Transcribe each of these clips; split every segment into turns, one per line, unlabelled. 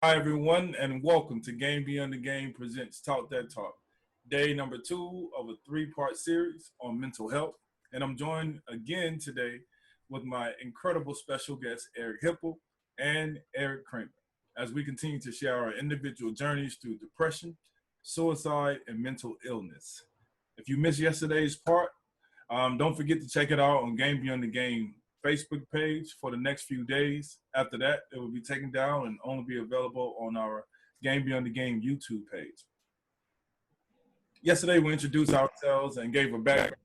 Hi, everyone, and welcome to Game Beyond the Game presents Talk That Talk, day number two of a three-part series on mental health. And I'm joined again today with my incredible special guests, Erik Hipple and Erik Kramer, as we continue to share our individual journeys through depression, suicide, and mental illness. If you missed yesterday's part, don't forget to check it out on Game Beyond the Game Facebook page for the next few days. After that, it will be taken down and only be available on our Game Beyond the Game YouTube page. Yesterday, we introduced ourselves and gave a back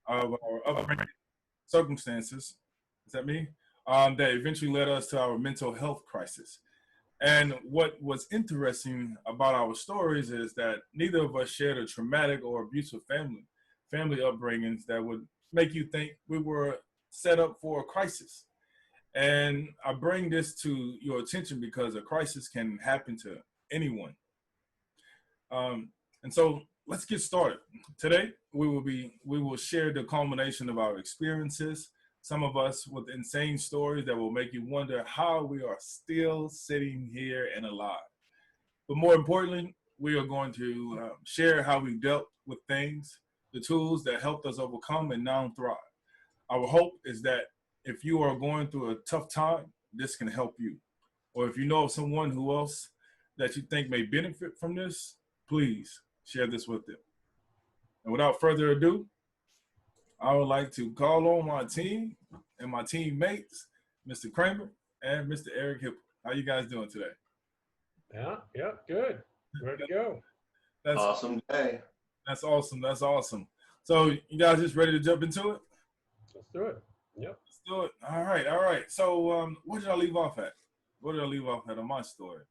of our upbringing circumstances. Is that me? That eventually led us to our mental health crisis. And what was interesting about our stories is that neither of us shared a traumatic or abusive family upbringings that would make you think we were set up for a crisis. And I bring this to your attention because a crisis can happen to anyone. And so let's get started. Today we will share the culmination of our experiences. Some of us with insane stories that will make you wonder how we are still sitting here and alive. But more importantly, we are going to share how we dealt with things, the tools that helped us overcome and now thrive. Our hope is that if you are going through a tough time, this can help you. Or if you know of someone who else that you think may benefit from this, please share this with them. And without further ado, I would like to call on my team and my teammates, Mr. Kramer and Mr. Erik Hipple. How you guys doing today?
Yeah, good. Ready to go.
That's
Awesome day.
that's awesome. That's awesome. So you guys just ready to jump into it?
Let's do it. Yep.
Let's do it. All right, all right. So where did I leave off at? Where did I leave off at on my story?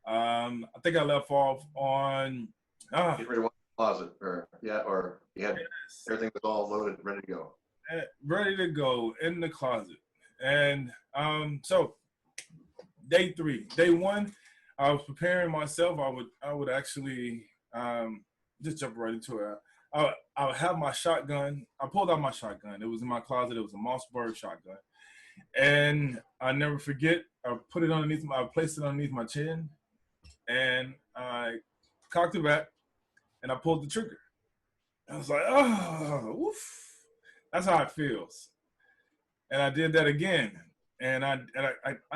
I think I left off on
Get rid of one closet, or you had everything was all loaded, ready to go.
ready to go in the closet. And so day three, day one, I was preparing myself. I would actually just jump right into it. I would have my shotgun. I pulled out my shotgun. It was in my closet. It was a Mossberg shotgun, and I never forget. I put it underneath. I placed it underneath my chin, and I cocked it back, and I pulled the trigger. I was like, oh, woof. That's how it feels. And I did that again, and I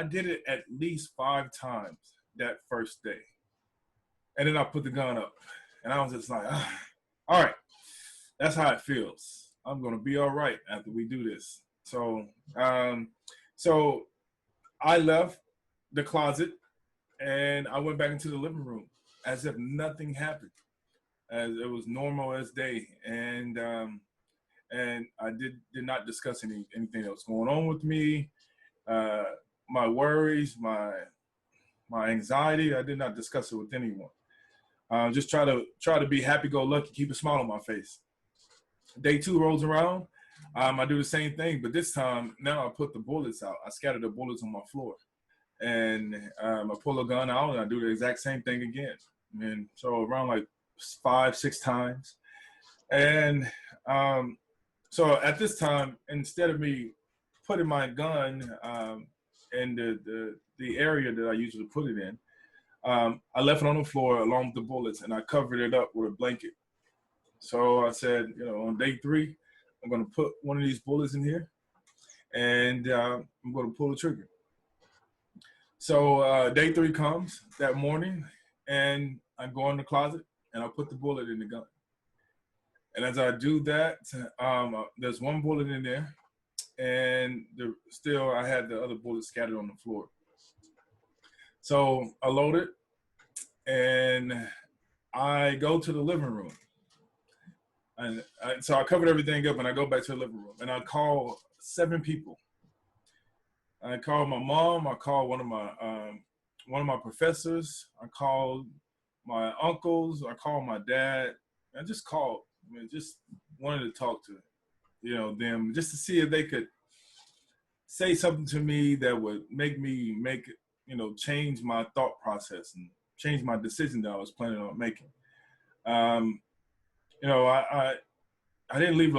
did it at least 5 times that first day, and then I put the gun up, and I was just like, all right, that's how it feels. I'm gonna be all right after we do this. So I left the closet and I went back into the living room as if nothing happened, as it was normal as day, and I did not discuss anything that was going on with me, uh, my worries, my anxiety. I did not discuss it with anyone. Just try to be happy go lucky, keep a smile on my face. Day two rolls around. I do the same thing, but this time now I put the bullets out. I scatter the bullets on my floor, and I pull a gun out and I do the exact same thing again. And so around like 5, 6 times, and so at this time, instead of me putting my gun in the area that I usually put it in, I left it on the floor along with the bullets, and I covered it up with a blanket. So I said, on day three, I'm going to put one of these bullets in here, and I'm going to pull the trigger. So day three comes that morning, and I go in the closet, and I put the bullet in the gun. And as I do that, there's one bullet in there, and still I had the other bullets scattered on the floor. So I load it, and I go to the living room. So I covered everything up, and I go back to the living room, and I call 7 people. I called my mom. I called one of my professors. I called my uncles. I called my dad. I just called. Just wanted to talk to them, just to see if they could say something to me that would make me change my thought process and change my decision that I was planning on making. Um, I didn't leave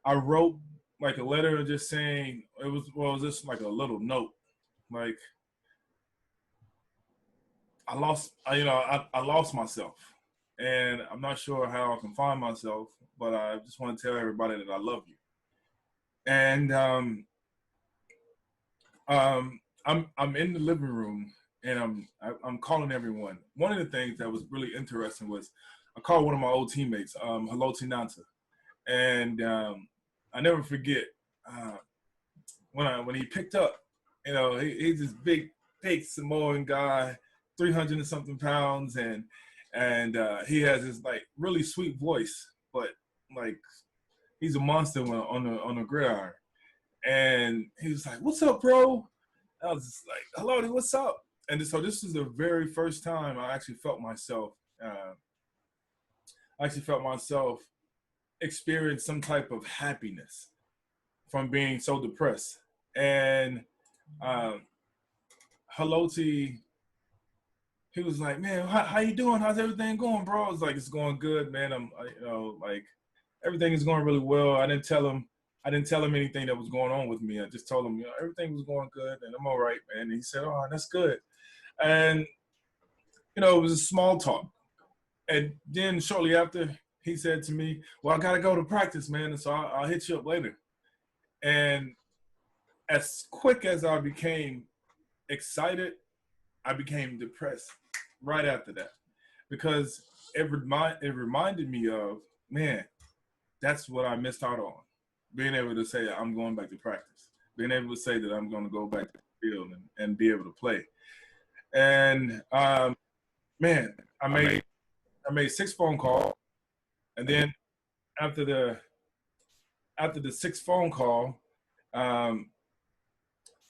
I wrote like a letter just saying it was just like a little note, like I lost myself, and I'm not sure how I can find myself, but I just want to tell everybody that I love you. And I'm in the living room, and I'm calling everyone. One of the things that was really interesting was I called one of my old teammates, Hello Tinanta, and I never forget uh, when he picked up. He's this big Samoan guy, 300 and something pounds, and he has this like really sweet voice, but like he's a monster on the gridiron. And he was like, "What's up, bro?" I was just like, "Hello, what's up?" And so this is the very first time I actually felt myself. I actually felt myself experience some type of happiness from being so depressed. And um, Haloti, he was like, "Man, how you doing? How's everything going, bro?" I was like, "It's going good, man. Like everything is going really well." I didn't tell him anything that was going on with me. I just told him, everything was going good and I'm all right, man. And he said, "Oh, that's good." And it was a small talk. And then shortly after, he said to me, "Well, I gotta go to practice, man, and so I'll hit you up later." And as quick as I became excited, I became depressed right after that, because it reminded me of, man, that's what I missed out on. Being able to say I'm going back to practice, being able to say that I'm going to go back to the field and be able to play. And man, I made 6 phone calls, and then after the sixth phone call, um,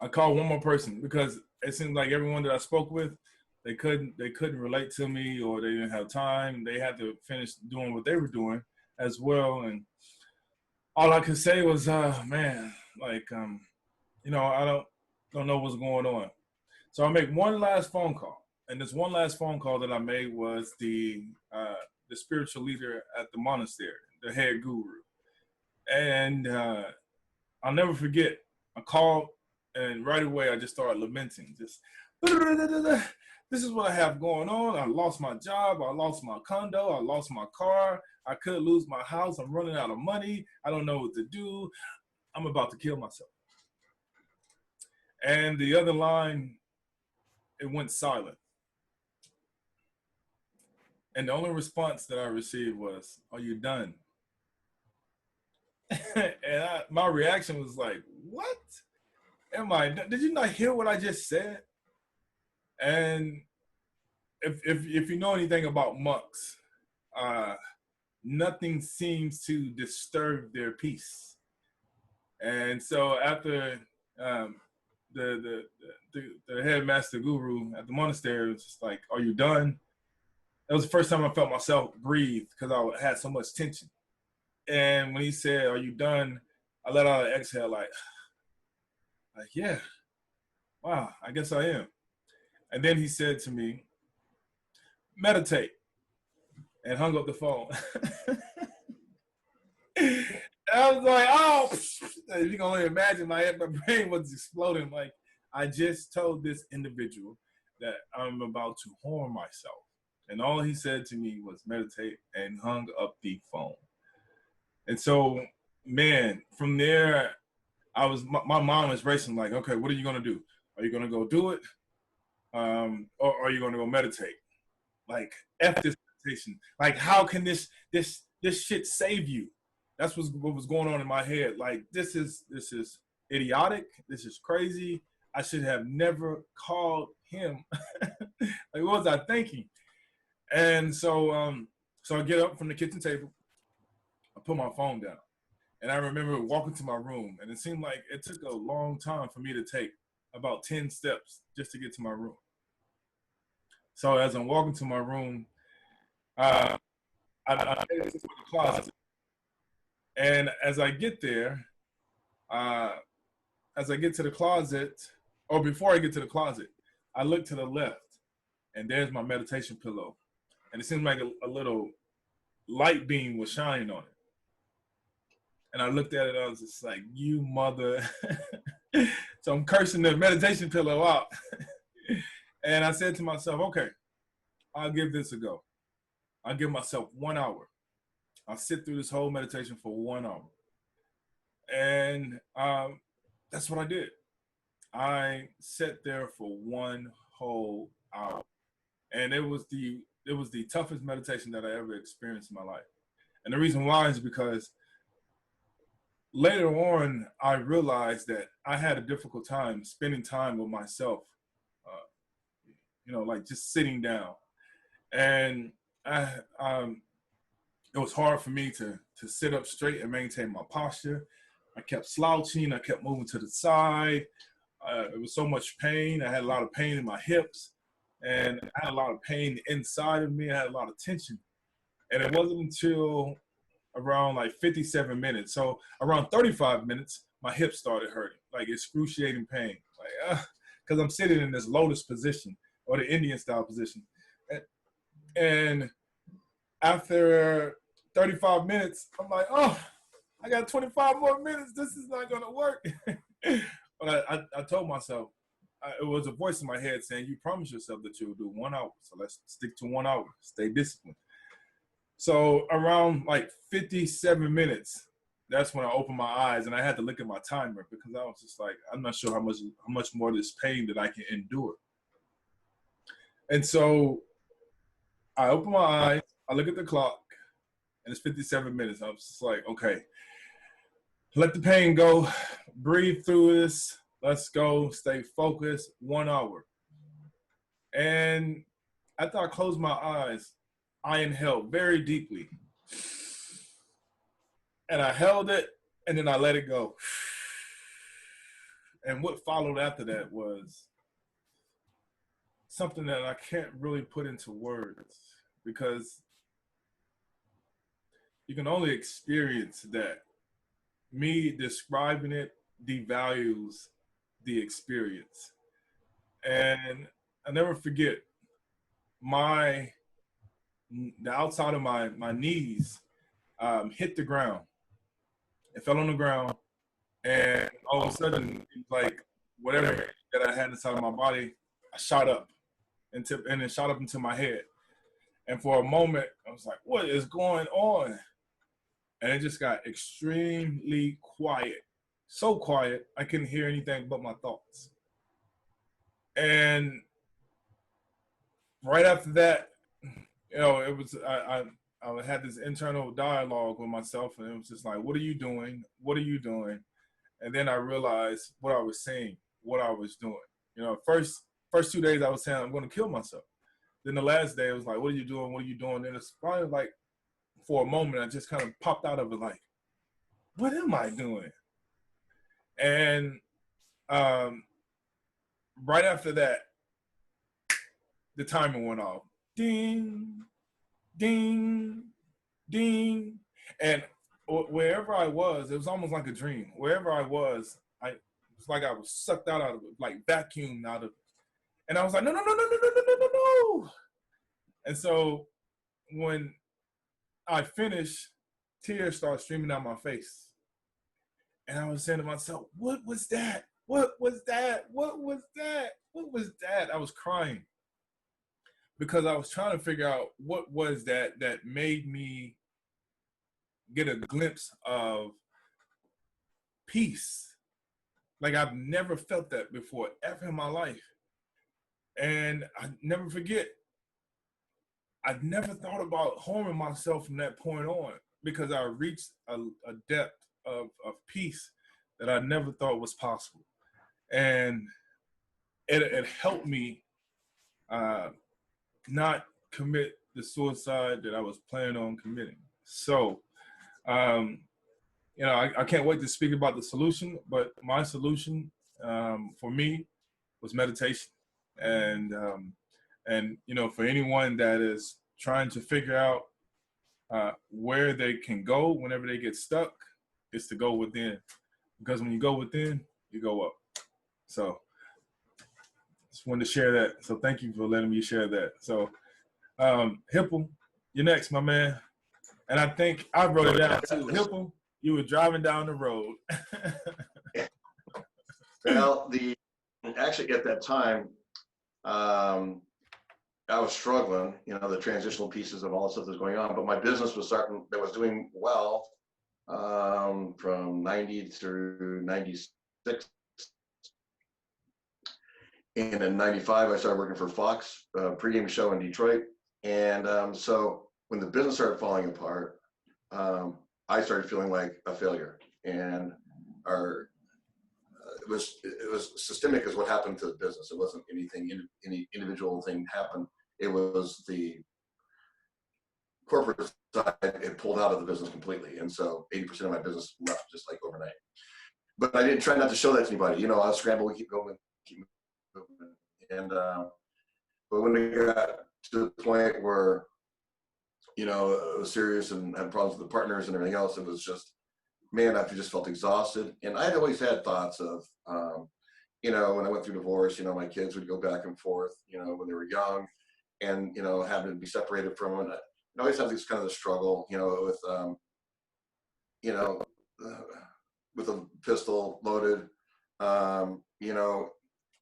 I called one more person because it seemed like everyone that I spoke with, they couldn't relate to me, or they didn't have time. They had to finish doing what they were doing as well. And all I could say was, man, like, I don't know what's going on. So I make one last phone call, and this one last phone call that I made was the spiritual leader at the monastery, the head guru, and I'll never forget. I called, and right away I just started lamenting. Just this is what I have going on. I lost my job. I lost my condo. I lost my car. I could lose my house. I'm running out of money. I don't know what to do. I'm about to kill myself. And the other line, it went silent. And the only response that I received was, "Are you done?" And my reaction was like, "What? Am I? Did you not hear what I just said?" And if you know anything about monks, uh, nothing seems to disturb their peace. And so after um, the headmaster guru at the monastery was just like, "Are you done?" That was the first time I felt myself breathe because I had so much tension. And when he said, "Are you done?" I let out an exhale, like, yeah, wow, I guess I am. And then he said to me, "Meditate," and hung up the phone. I was like, "Oh," if you can only imagine, my brain was exploding. Like, I just told this individual that I'm about to harm myself. And all he said to me was meditate, and hung up the phone. And so, man, from there, my mind was racing like, okay, what are you going to do? Are you going to go do it? Or are you going to go meditate? Like, F this meditation. Like, how can this shit save you? That's what was going on in my head. Like, this is idiotic. This is crazy. I should have never called him. Like, what was I thinking? And so I get up from the kitchen table. I put my phone down. And I remember walking to my room, and it seemed like it took a long time for me to take about 10 steps just to get to my room. So as I'm walking to my room, I head to the closet. And as I get there, uh, as I get to the closet, or before I get to the closet, I look to the left, and there's my meditation pillow. And it seemed like a little light beam was shining on it. And I looked at it, I was just like, "You mother." So I'm cursing the meditation pillow out. And I said to myself, okay, I'll give this a go. I'll give myself 1 hour. I'll sit through this whole meditation for 1 hour. And that's what I did. I sat there for 1 whole hour. And it was the toughest meditation that I ever experienced in my life. And the reason why is because later on, I realized that I had a difficult time spending time with myself, like just sitting down. And it was hard for me to sit up straight and maintain my posture. I kept slouching. I kept moving to the side. It was so much pain. I had a lot of pain in my hips, and I had a lot of pain inside of me. I had a lot of tension. And it wasn't until around like 57 minutes, so around 35 minutes, my hips started hurting, like excruciating pain, like because I'm sitting in this lotus position or the Indian style position. And after 35 minutes, I'm like, oh, I got 25 more minutes. This is not going to work. But I told myself, it was a voice in my head saying, you promised yourself that you'll do 1 hour. So let's stick to 1 hour. Stay disciplined. So around like 57 minutes, that's when I opened my eyes, and I had to look at my timer because I was just like, I'm not sure how much more of this pain that I can endure. And so I open my eyes, I look at the clock, and it's 57 minutes. I was just like, okay, let the pain go, breathe through this, let's go, stay focused, 1 hour. And after I closed my eyes, I inhaled very deeply. And I held it, and then I let it go. And what followed after that was something that I can't really put into words, because you can only experience that. Me describing it devalues the experience. And I never forget, the outside of my knees hit the ground. It fell on the ground, and all of a sudden, like whatever that I had inside of my body, I shot up and it shot up into my head. And for a moment, I was like, what is going on? And it just got extremely quiet. So quiet, I couldn't hear anything but my thoughts. And right after that, it was I had this internal dialogue with myself, and it was just like, what are you doing? What are you doing? And then I realized what I was saying, what I was doing. First 2 days I was saying I'm going to kill myself. Then the last day it was like, what are you doing? What are you doing? And it's probably like for a moment I just kind of popped out of it like, what am I doing? And right after that, the timer went off. Ding, ding, ding. And wherever I was, it was almost like a dream. Wherever I was, it was like I was sucked out of it, like vacuumed out of it. And I was like, no, no, no, no, no, no, no, no, no. And so when I finished, tears started streaming down my face. And I was saying to myself, what was that? What was that? What was that? What was that? I was crying because I was trying to figure out what was that made me get a glimpse of peace. Like I've never felt that before ever in my life. And I never forget, I never thought about harming myself from that point on, because I reached a depth of peace that I never thought was possible. And it helped me not commit the suicide that I was planning on committing. So, I can't wait to speak about the solution, but my solution for me was meditation. And for anyone that is trying to figure out where they can go whenever they get stuck, is to go within. Because when you go within, you go up. So just wanted to share that. So thank you for letting me share that. So Hipple, you're next, my man. And I think I wrote it down too. Hipple, you were driving down the road.
Well, actually at that time, I I was struggling, you know, the transitional pieces of all the stuff that was going on, but my business was starting, that was doing well from 90 through 96. And in 95, I started working for Fox, pregame show in Detroit. And so when the business started falling apart, I started feeling like a failure. And our it was systemic is what happened to the business. It wasn't anything, any individual thing happened. It was the corporate side, it pulled out of the business completely. And so 80% of my business left just like overnight. But I didn't try not to show that to anybody. You know, I was scrambling, we keep going, keep moving. And, but when we got to the point where, you know, it was serious and had problems with the partners and everything else, it was just, man, I just felt exhausted. And I'd always had thoughts of, you know, when I went through divorce, you know, my kids would go back and forth, you know, when they were young and, you know, having to be separated from them. And I always have this kind of the struggle, you know, with, you know, with a pistol loaded, you know,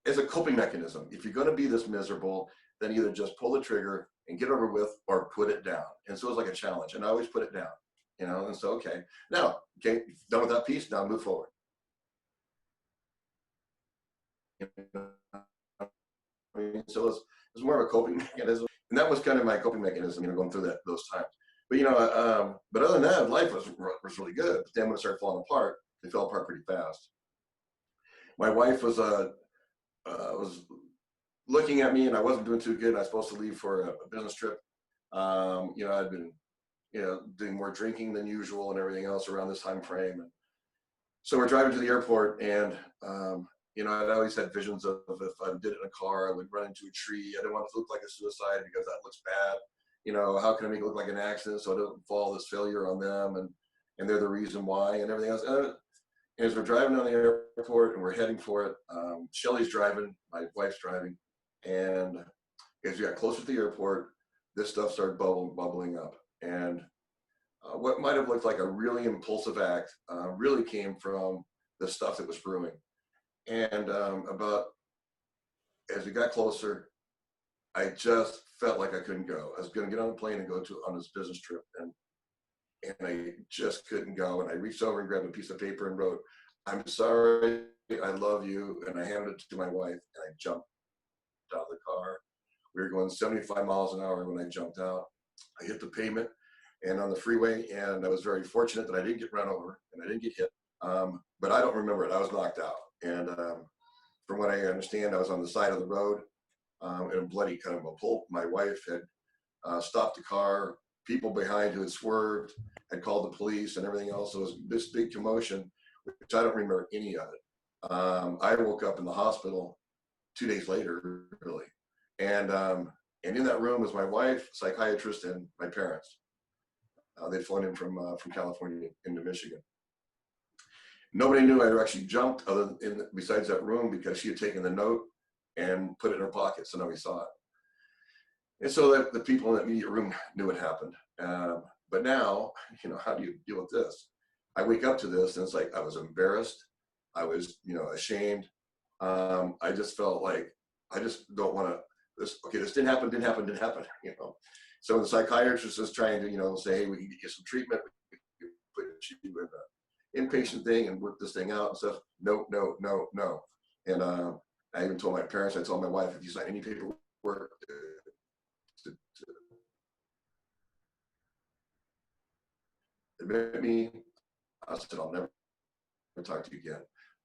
as a coping mechanism. If you're going to be this miserable, then either just pull the trigger and get over with or put it down. And so it was like a challenge. And I always put it down, you know, and so, okay, now, okay, done with that piece, now move forward. So it was more of a coping mechanism. And that was kind of my coping mechanism, you know, going through those times. But, you know, but other than that, life was really good. But then when it started falling apart, it fell apart pretty fast. My wife was looking at me, and I wasn't doing too good. I was supposed to leave for a business trip. You know, I'd been, you know, doing more drinking than usual and everything else around this time frame. And so we're driving to the airport, and you know, I'd always had visions of if I did it in a car, I would run into a tree. I didn't want it to look like a suicide because that looks bad. You know, how can I make it look like an accident so I don't fall this failure on them, and they're the reason why and everything else. And as we're driving down the airport and we're heading for it, Shelly's driving, my wife's driving, and as we got closer to the airport, this stuff started bubbling up. And what might have looked like a really impulsive act really came from the stuff that was brewing. And about as we got closer, I just felt like I couldn't go. I was going to get on a plane and go on this business trip, and I just couldn't go. And I reached over and grabbed a piece of paper and wrote, "I'm sorry, I love you," and I handed it to my wife, and I jumped out of the car. We were going 75 miles an hour when I jumped out. I hit the pavement and on the freeway, and I was very fortunate that I didn't get run over and I didn't get hit. But I don't remember it. I was knocked out. And from what I understand, I was on the side of the road in a bloody kind of a pulp. My wife had stopped the car. People behind who had swerved had called the police and everything else. So it was this big commotion, which I don't remember any of it. I woke up in the hospital 2 days later, really. And in that room was my wife, psychiatrist, and my parents. They'd flown in from California into Michigan. Nobody knew I actually jumped besides that room because she had taken the note and put it in her pocket, so nobody saw it. And so that the people in that immediate room knew what happened. But now, you know, how do you deal with this? I wake up to this, and it's like I was embarrassed. I was, you know, ashamed. I just felt like I just don't want to. This didn't happen, you know. So the psychiatrist is trying to, you know, say, hey, we can get you some treatment. We can put you in an inpatient thing and work this thing out and stuff. No. And I even told my parents, I told my wife, if you sign any paperwork to admit me, I said, I'll never talk to you again.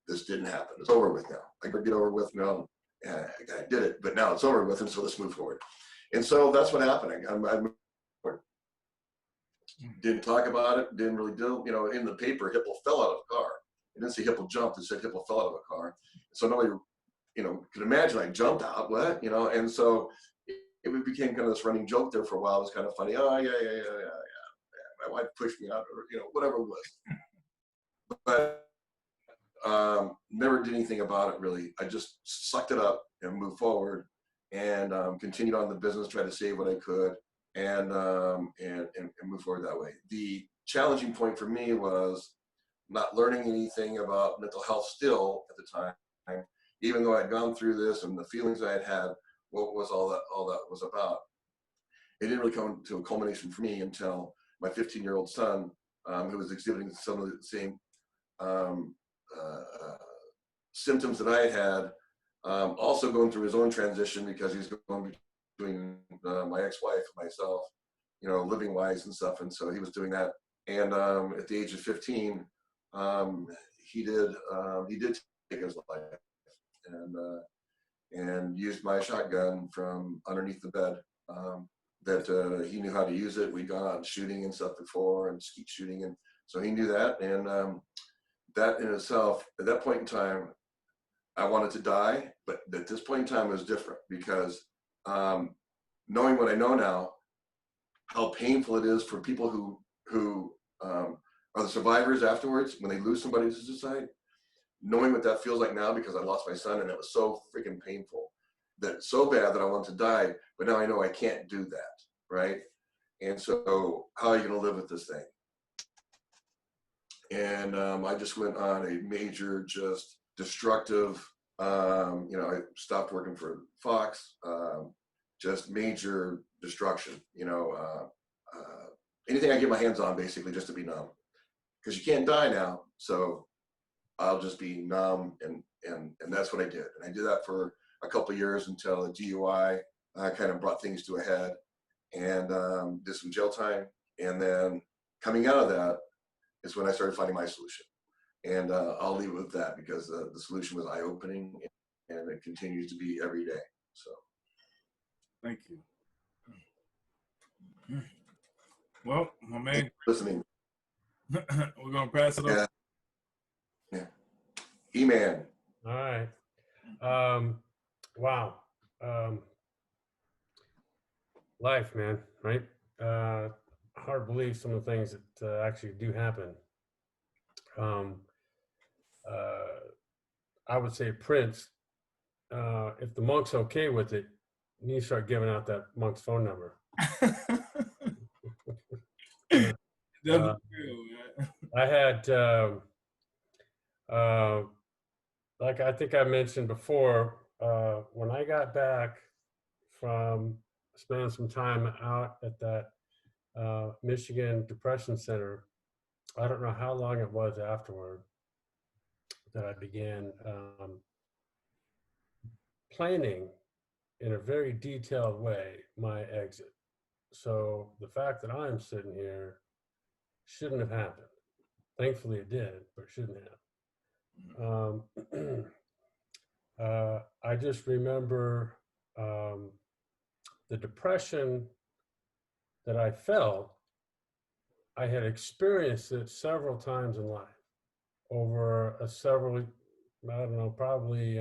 This didn't happen. It's over with now. I could get over with now. I did it, but now it's over with, and so let's move forward. And so that's what happened. I didn't talk about it, didn't really do, you know, in the paper, Hipple fell out of the car. It didn't say Hipple jumped, it said Hipple fell out of a car. So nobody, you know, could imagine I jumped out, what, you know, and so it became kind of this running joke there for a while. It was kind of funny. Oh, yeah. My wife pushed me out, or, you know, whatever it was. But never did anything about it, really. I just sucked it up and moved forward and continued on the business, tried to save what I could, and move forward that way. The challenging point for me was not learning anything about mental health still at the time, even though I'd gone through this and the feelings I had what was all that was about. It didn't really come to a culmination for me until my 15-year-old son, who was exhibiting some of the same symptoms that I had, also going through his own transition because he's going between my ex-wife and myself, you know, living wise and stuff. And so he was doing that. And at the age of 15, he did take his life, and used my shotgun from underneath the bed. That he knew how to use it. We'd gone out shooting and stuff before, and skeet shooting, and so he knew that. And that in itself, at that point in time, I wanted to die, but at this point in time, it was different because knowing what I know now, how painful it is for people who are the survivors afterwards when they lose somebody to suicide. Knowing what that feels like now, because I lost my son and it was so freaking painful, that so bad that I wanted to die, but now I know I can't do that, right? And so how are you going to live with this thing? And I just went on a major, just destructive, you know, I stopped working for Fox, just major destruction, you know, anything I get my hands on basically just to be numb, because you can't die now. So I'll just be numb, and that's what I did. And I did that for a couple of years until a DUI kind of brought things to a head, and did some jail time. And then coming out of that is when I started finding my solution. And I'll leave it with that, because the solution was eye-opening, and it continues to be every day. So
Thank you. Well, my man,
listening.
we're gonna pass it up.
Yeah. E-Man.
All right. Wow. Life, man, right? Hard to believe some of the things that actually do happen. I would say, Prince, if the monk's okay with it, you need to start giving out that monk's phone number. I had, like I think I mentioned before, when I got back from spending some time out at that Michigan Depression Center, I don't know how long it was afterward that I began planning in a very detailed way my exit. So the fact that I'm sitting here shouldn't have happened. Thankfully it did, but it shouldn't have. I just remember the depression that I felt. I had experienced it several times in life over a several, I don't know, probably,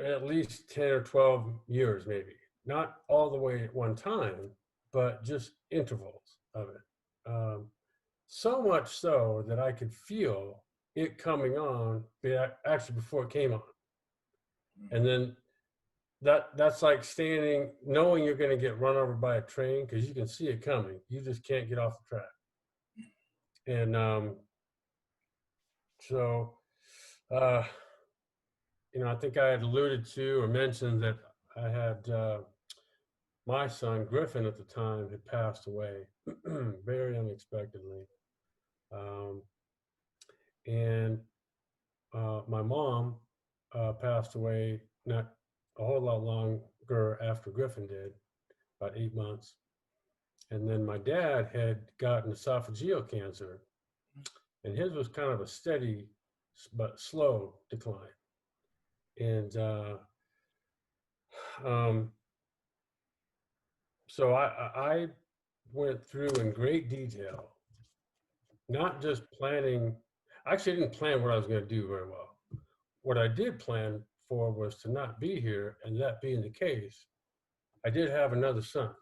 at least 10 or 12 years, maybe. Not all the way at one time, but just intervals of it. So much so that I could feel it coming on, actually before it came on. And then that's like standing, knowing you're going to get run over by a train, because you can see it coming. You just can't get off the track. And so, you know, I think I had alluded to or mentioned that I had my son, Griffin, at the time, had passed away very unexpectedly. And my mom passed away not a whole lot longer after Griffin did, about 8 months. And then my dad had gotten esophageal cancer, and his was kind of a steady but slow decline. And so I went through in great detail, not just planning. I actually didn't plan what I was going to do very well. What I did plan for was to not be here, and that being the case, I did have another son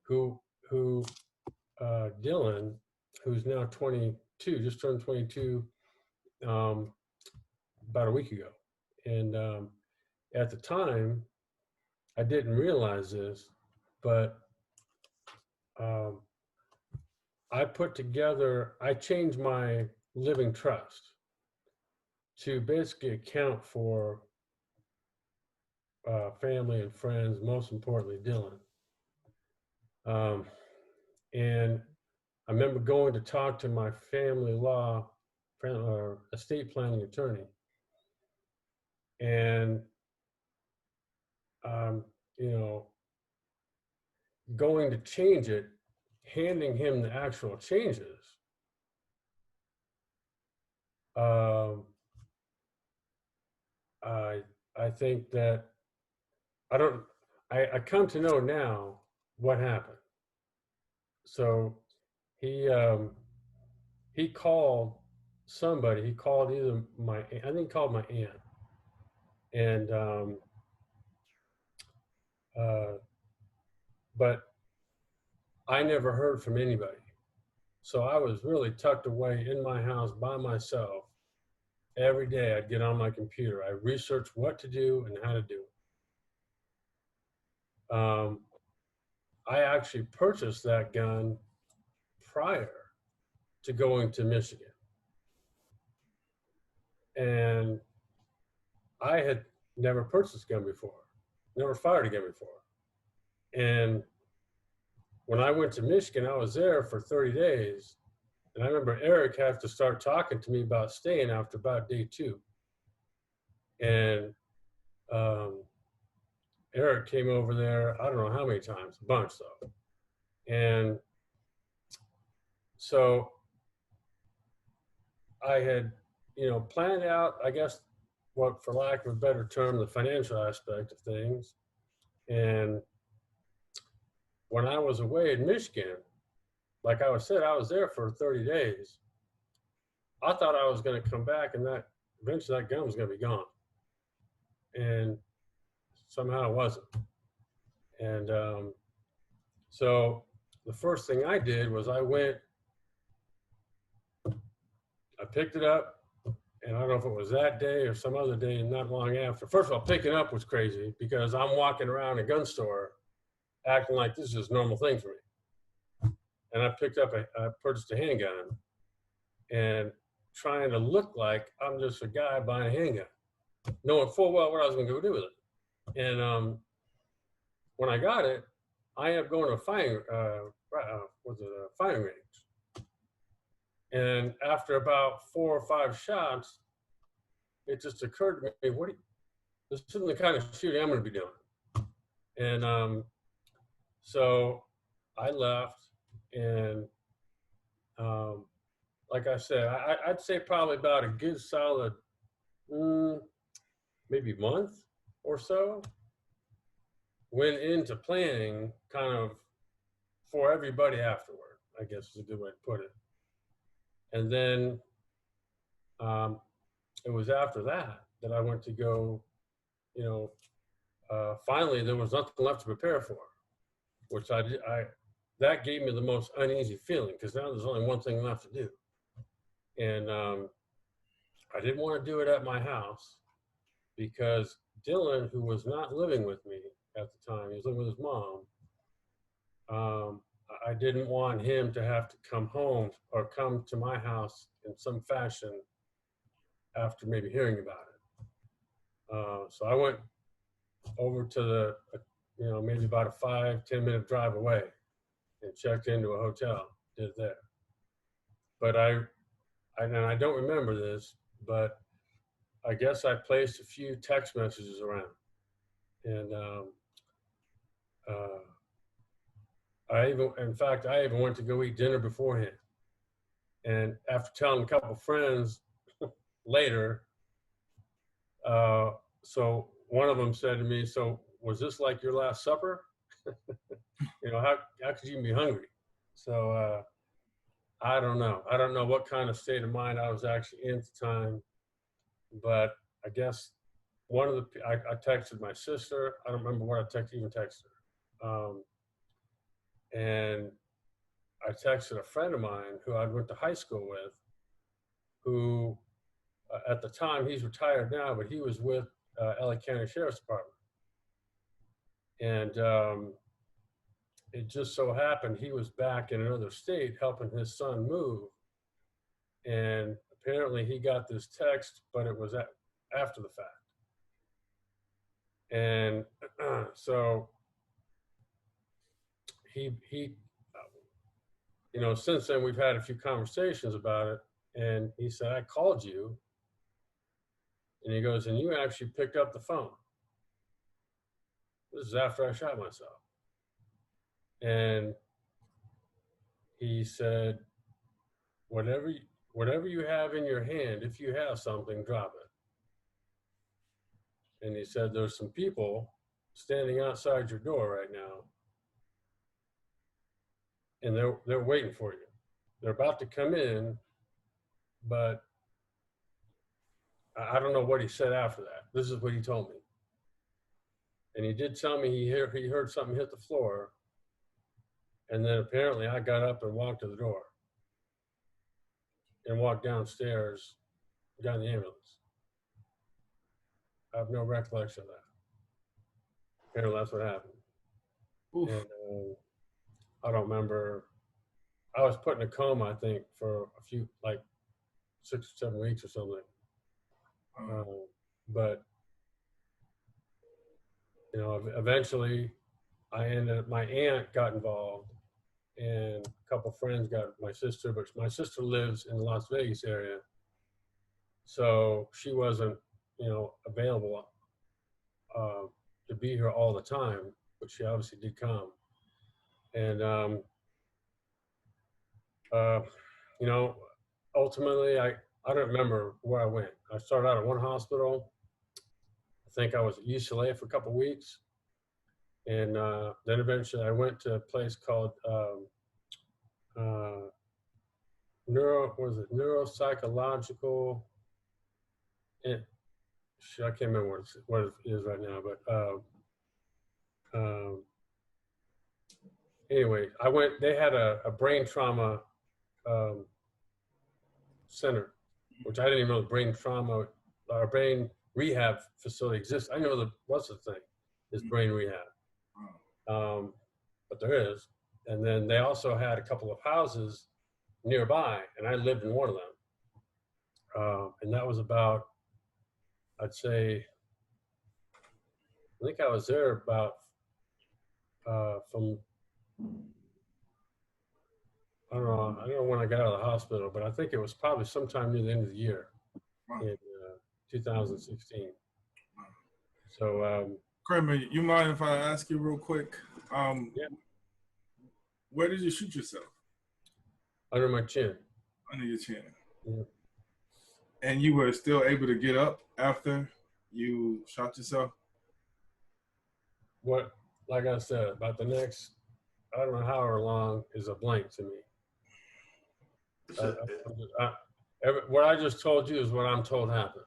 who Dylan, who's now 22, just turned 22 about a week ago. And at the time, I didn't realize this, but I changed my living trust to basically account for family and friends, most importantly, Dylan. And I remember going to talk to my family law or estate planning attorney, and um, you know, going to change it, handing him the actual changes. Um, I think that I don't. I come to know now what happened. So he he called somebody. He called either I think he called my aunt, and uh, but I never heard from anybody. So I was really tucked away in my house by myself. Every day I'd get on my computer. I researched what to do and how to do it. I actually purchased that gun prior to going to Michigan. And I had never purchased a gun before, never fired a gun before. And when I went to Michigan, I was there for 30 days. And I remember Erik had to start talking to me about staying after about day 2. And Erik came over there, I don't know how many times, a bunch though. And so I had, planned out, I guess, what, for lack of a better term, the financial aspect of things. And when I was away in Michigan, like I said, I was there for 30 days. I thought I was going to come back and that eventually that gun was going to be gone. And somehow it wasn't. And so the first thing I did was I picked it up, and I don't know if it was that day or some other day, not long after. First of all, picking up was crazy because I'm walking around a gun store acting like this is a normal thing for me. And I purchased a handgun and trying to look like I'm just a guy buying a handgun, knowing full well what I was going to go do with it. And when I got it, I ended up going to a firing range. And after about 4 or 5 shots, it just occurred to me, this isn't the kind of shooting I'm going to be doing. And so I left, and like I said, I'd say probably about a good solid, maybe month or so, went into planning kind of for everybody afterward, I guess is a good way to put it. And then it was after that I went to go, finally there was nothing left to prepare for, which that gave me the most uneasy feeling because now there's only one thing left to do. And I didn't want to do it at my house because Dylan, who was not living with me at the time, he was living with his mom. I didn't want him to have to come home or come to my house in some fashion after maybe hearing about it. So I went over to maybe about a 5-10 minute drive away and checked into a hotel, did there. But I don't remember this, but I guess I placed a few text messages around. And I even went to go eat dinner beforehand. And after telling a couple of friends later, so one of them said to me, "So was this like your last supper? How could you be hungry?" So I don't know. I don't know what kind of state of mind I was actually in at the time, but I guess I texted my sister. I don't remember what I even texted her. And I texted a friend of mine who I went to high school with, who at the time, he's retired now, but he was with LA County Sheriff's Department. And it just so happened he was back in another state helping his son move. And apparently he got this text, but it was after the fact. And so he, since then we've had a few conversations about it. And he said, I called you. And he goes, and you actually picked up the phone. This is after I shot myself. And he said, whatever you have in your hand, if you have something, drop it. And he said, there's some people standing outside your door right now, and they're waiting for you. They're about to come in, but I don't know what he said after that. This is what he told me. And he did tell me he heard something hit the floor, and then apparently I got up and walked to the door and walked downstairs, got in the ambulance. I have no recollection of that. Apparently that's what happened.
Oof.
And I don't remember. I was put in a coma, I think, for a few, like 6 or 7 weeks or something. But eventually, my aunt got involved, and a couple friends got my sister. But my sister lives in the Las Vegas area, so she wasn't, available to be here all the time. But she obviously did come, and ultimately, I don't remember where I went. I started out at one hospital. I think I was at UCLA for a couple of weeks. And then eventually I went to a place called neuropsychological. I can't remember what it is right now, but anyway, I went. They had a brain trauma center, which I didn't even know the brain trauma or brain rehab facility exists. I know what's the thing is brain rehab, but there is. And then they also had a couple of houses nearby, and I lived in one of them. And that was about, I'd say, I think I was there about from, I don't know when I got out of the hospital, but I think it was probably sometime near the end of the year in 2016. So,
Kramer, you mind if I ask you real quick?
Yeah.
Where did you shoot yourself?
Under my chin.
Under your chin.
Yeah.
And you were still able to get up after you shot yourself?
Like I said, about the next, I don't know however long is a blank to me. What I just told you is what I'm told happened.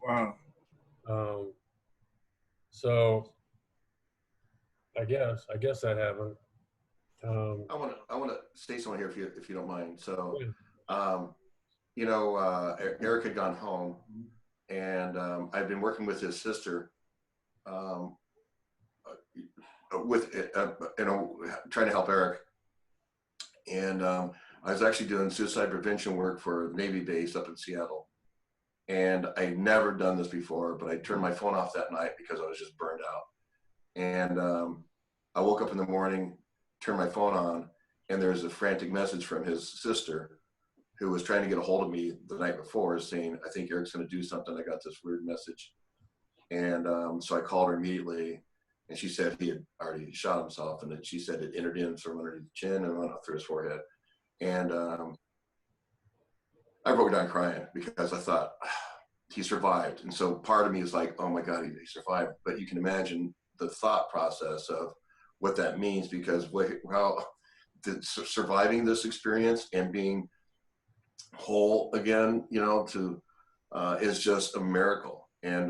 Wow.
So I guess that happened.
I want to say something here if you don't mind. So,
yeah.
Erik had gone home, and I've been working with his sister, with trying to help Erik. And I was actually doing suicide prevention work for the Navy base up in Seattle. And I'd never done this before, but I turned my phone off that night because I was just burned out. And I woke up in the morning, turned my phone on, and there's a frantic message from his sister who was trying to get a hold of me the night before saying, I think Erik's going to do something. I got this weird message. And so I called her immediately, and she said he had already shot himself. And then she said it entered in from underneath the chin and went up through his forehead. And I broke down crying because I thought, he survived. And so part of me is like, oh my God, he survived. But you can imagine the thought process of what that means, because surviving this experience and being whole again, is just a miracle. And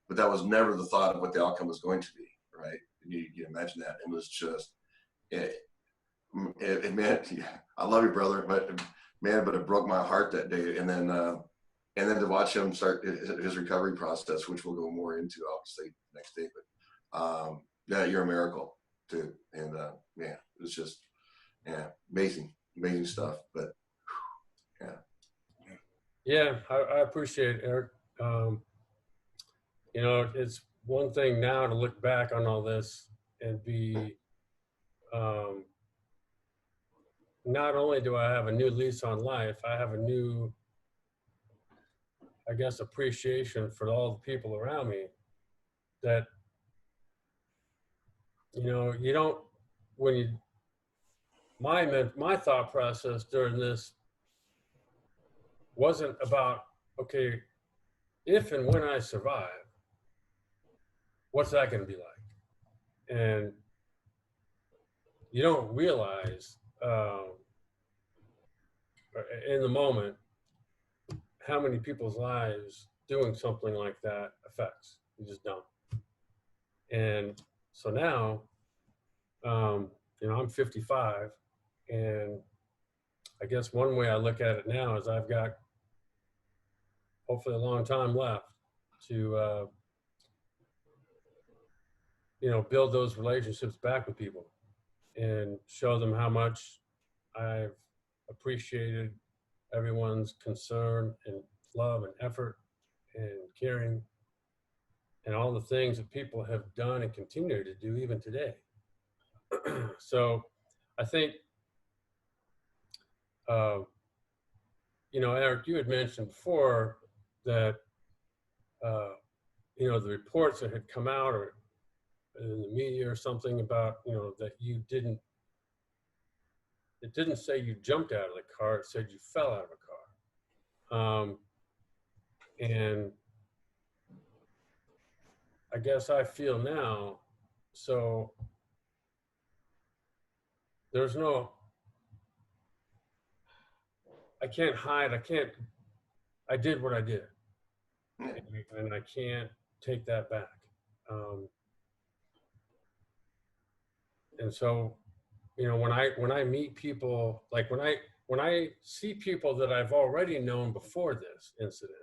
but that was never the thought of what the outcome was going to be, right? You imagine that. It was just it meant, I love you, brother, but it broke my heart that day. And then to watch him start his recovery process, which we'll go more into obviously next day. But yeah, you're a miracle too. And it was just amazing stuff. But
Yeah, I appreciate it, Eric. Um, you know, it's one thing now to look back on all this and be, um, not only do I have a new lease on life, I have a new, I guess, appreciation for all the people around me that, you know, you don't, when you, my thought process during this wasn't about, okay, if and when I survive, what's that going to be like? And you don't realize in the moment how many people's lives doing something like that affects. You just don't. And so now, you know, I'm 55, and I guess one way I look at it now is I've got hopefully a long time left to, you know, build those relationships back with people and show them how much I've appreciated everyone's concern and love and effort and caring and all the things that people have done and continue to do even today. So I think, uh, you know, Eric, you had mentioned before that, uh, you know, the reports that had come out or in the media or something about, you know, that you didn't, it didn't say you jumped out of the car, it said you fell out of a car. And I guess I feel now, so there's no, I can't hide, I did what I did. And I can't take that back. Um, and so, you know, when I meet people, like when I see people that I've already known before this incident,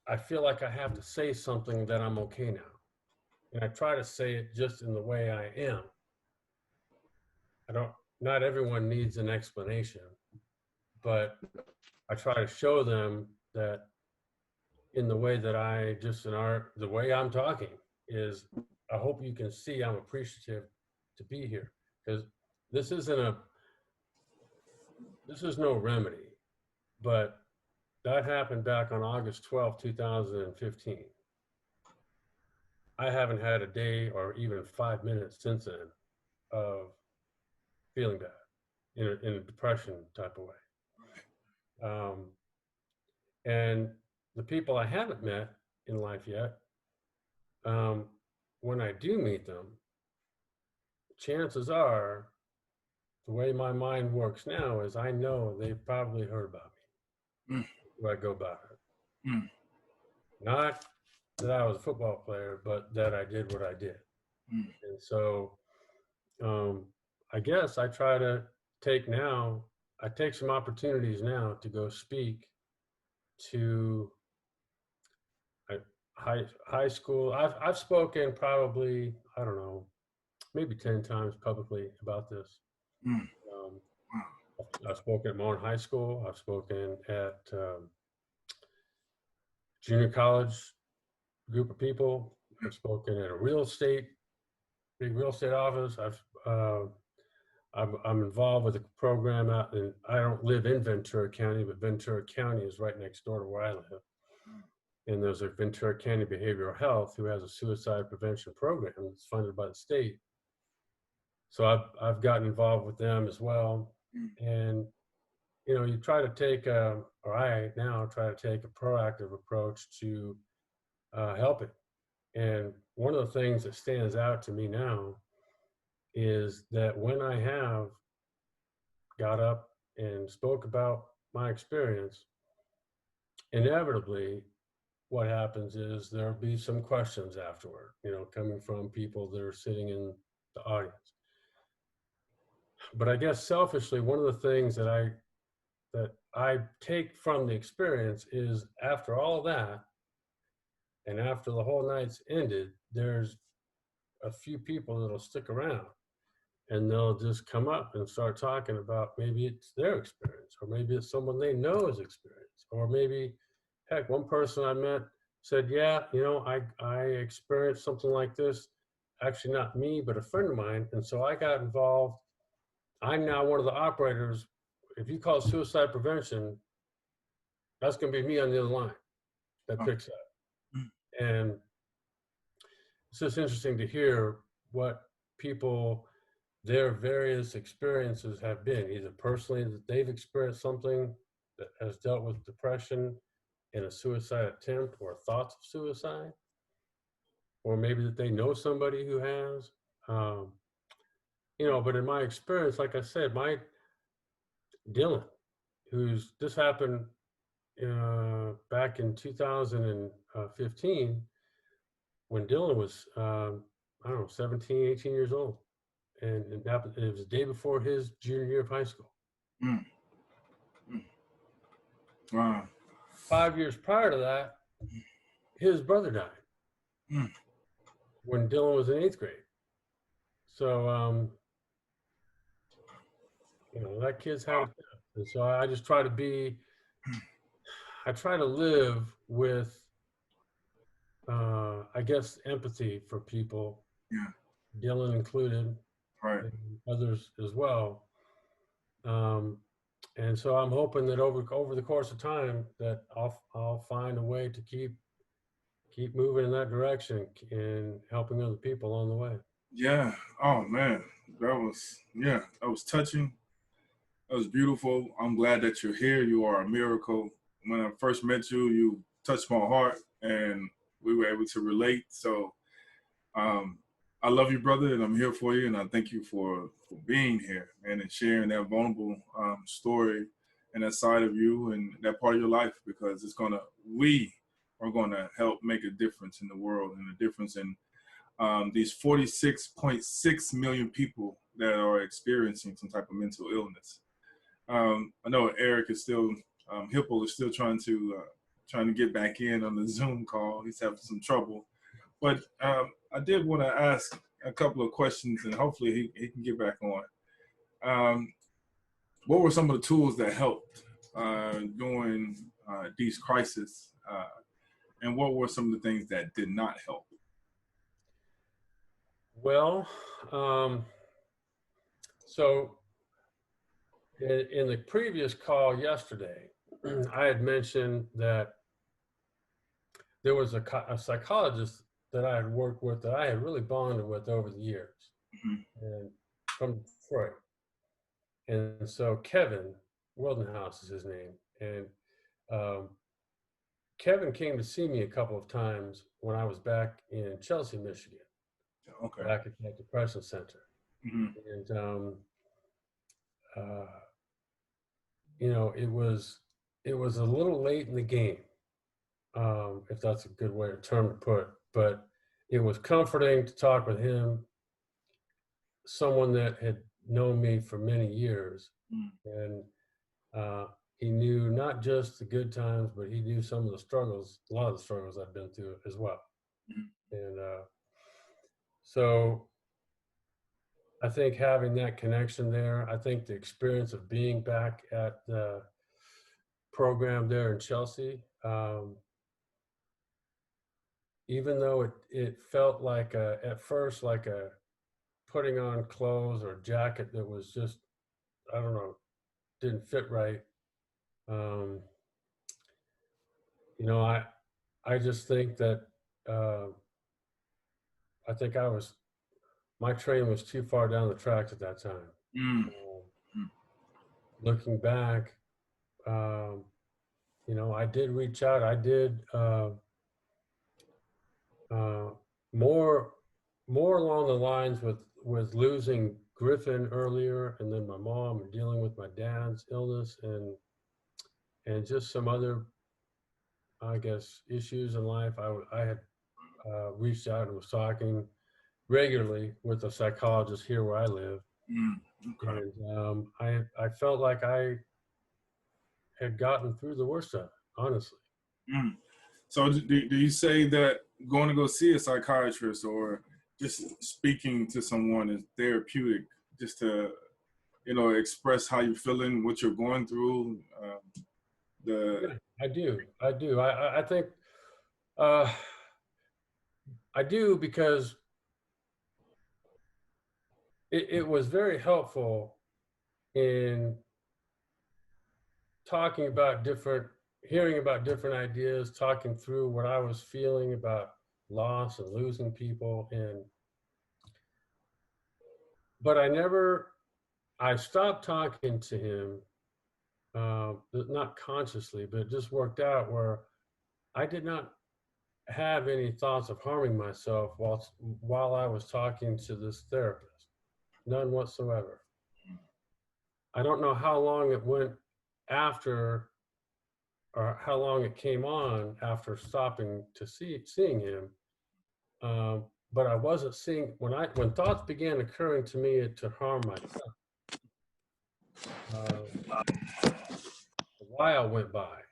I feel like I have to say something that I'm okay now. And I try to say it just in the way I am. I don't, not everyone needs an explanation, but I try to show them that in the way that the way I'm talking is, I hope you can see I'm appreciative to be here, because this isn't a, this is no remedy, but that happened back on August 12th, 2015. I haven't had a day or even 5 minutes since then of feeling bad in a depression type of way. And the people I haven't met in life yet, when I do meet them, chances are the way my mind works now is I know they've probably heard about me.
Mm.
Where I go about it.
Mm.
Not that I was a football player, but that I did what I did.
Mm.
And so I guess I try to I take some opportunities now to go speak to high school. I've spoken probably, I don't know, maybe 10 times publicly about this.
Mm.
Um,
Wow.
I've spoken at my own high school. I've spoken at junior college group of people. I've spoken at a big real estate office. I'm involved with a program out in, I don't live in Ventura County, but Ventura County is right next door to where I live. And there's a Ventura County Behavioral Health who has a suicide prevention program that's funded by the state. So I've gotten involved with them as well. And, you know, you try to take I now try to take a proactive approach to helping. And one of the things that stands out to me now is that when I have got up and spoke about my experience, inevitably what happens is there'll be some questions afterward, you know, coming from people that are sitting in the audience. But I guess selfishly, one of the things that I take from the experience is, after all that, and after the whole night's ended, there's a few people that'll stick around. and they'll just come up and start talking about maybe it's their experience, or maybe it's someone they know is experience, or maybe, heck, one person I met said, yeah, I experienced something like this, actually not me, but a friend of mine. And so I got involved. I'm now one of the operators. If you call suicide prevention, that's going to be me on the other line that picks up. And it's just interesting to hear what people, their various experiences have been, either personally that they've experienced something that has dealt with depression and a suicide attempt or thoughts of suicide, or maybe that they know somebody who has. Um, but in my experience, like I said, my Dylan, this happened back in 2015 when Dylan was, I don't know, 17, 18 years old. And it happened, it was the day before his junior year of high school.
Mm. Wow.
5 years prior to that, his brother died when Dylan was in 8th grade. So, that kid's had it. And so I just try to live with, I guess, empathy for people,
Yeah.
Dylan included,
Right.
and others as well. And so I'm hoping that over the course of time that I'll find a way to keep moving in that direction and helping other people along the way.
Yeah. Oh man, that was touching. That was beautiful. I'm glad that you're here. You are a miracle. When I first met you, you touched my heart, and we were able to relate. So I love you, brother, and I'm here for you. And I thank you for being here, man, and sharing that vulnerable story and that side of you and that part of your life, because we are gonna help make a difference in the world and a difference in these 46.6 million people that are experiencing some type of mental illness. I know Erik is still, Hipple is still trying to get back in on the Zoom call. He's having some trouble. But I did want to ask a couple of questions, and hopefully he can get back on. What were some of the tools that helped during these crises? And what were some of the things that did not help?
Well, so in the previous call yesterday, I had mentioned that there was a psychologist that I had worked with that I had really bonded with over the years, and from Detroit. And so Kevin Wildenhouse is his name. And Kevin came to see me a couple of times when I was back in Chelsea, Michigan, back at that depression center. And, it was a little late in the game, if that's a good term to put, but it was comforting to talk with him, someone that had known me for many years. And he knew not just the good times, but he knew some of the struggles, a lot of the struggles I've been through as well. And so I think having that connection there, I think the experience of being back at the program there in Chelsea, even though it felt like at first like a putting on clothes or jacket that was just, I don't know, didn't fit right. I just think that I think my train was too far down the tracks at that time. Looking back, I did reach out. I did more along the lines with losing Griffin earlier, and then my mom, and dealing with my dad's illness, and just some other, I guess, issues in life. I had reached out and was talking regularly with a psychologist here where I live. And I felt like I had gotten through the worst of it, honestly.
So do you say that going to go see a psychiatrist or just speaking to someone is therapeutic just to, express how you're feeling, what you're going through.
Yeah, I do. I think uh, I do because it was very helpful in talking about hearing about different ideas, talking through what I was feeling about loss and losing people. But I stopped talking to him, not consciously, but it just worked out where I did not have any thoughts of harming myself while I was talking to this therapist. None whatsoever. I don't know how long it went after, or how long it came on after stopping to seeing him. But I wasn't seeing when thoughts began occurring to me to harm myself. A while went by.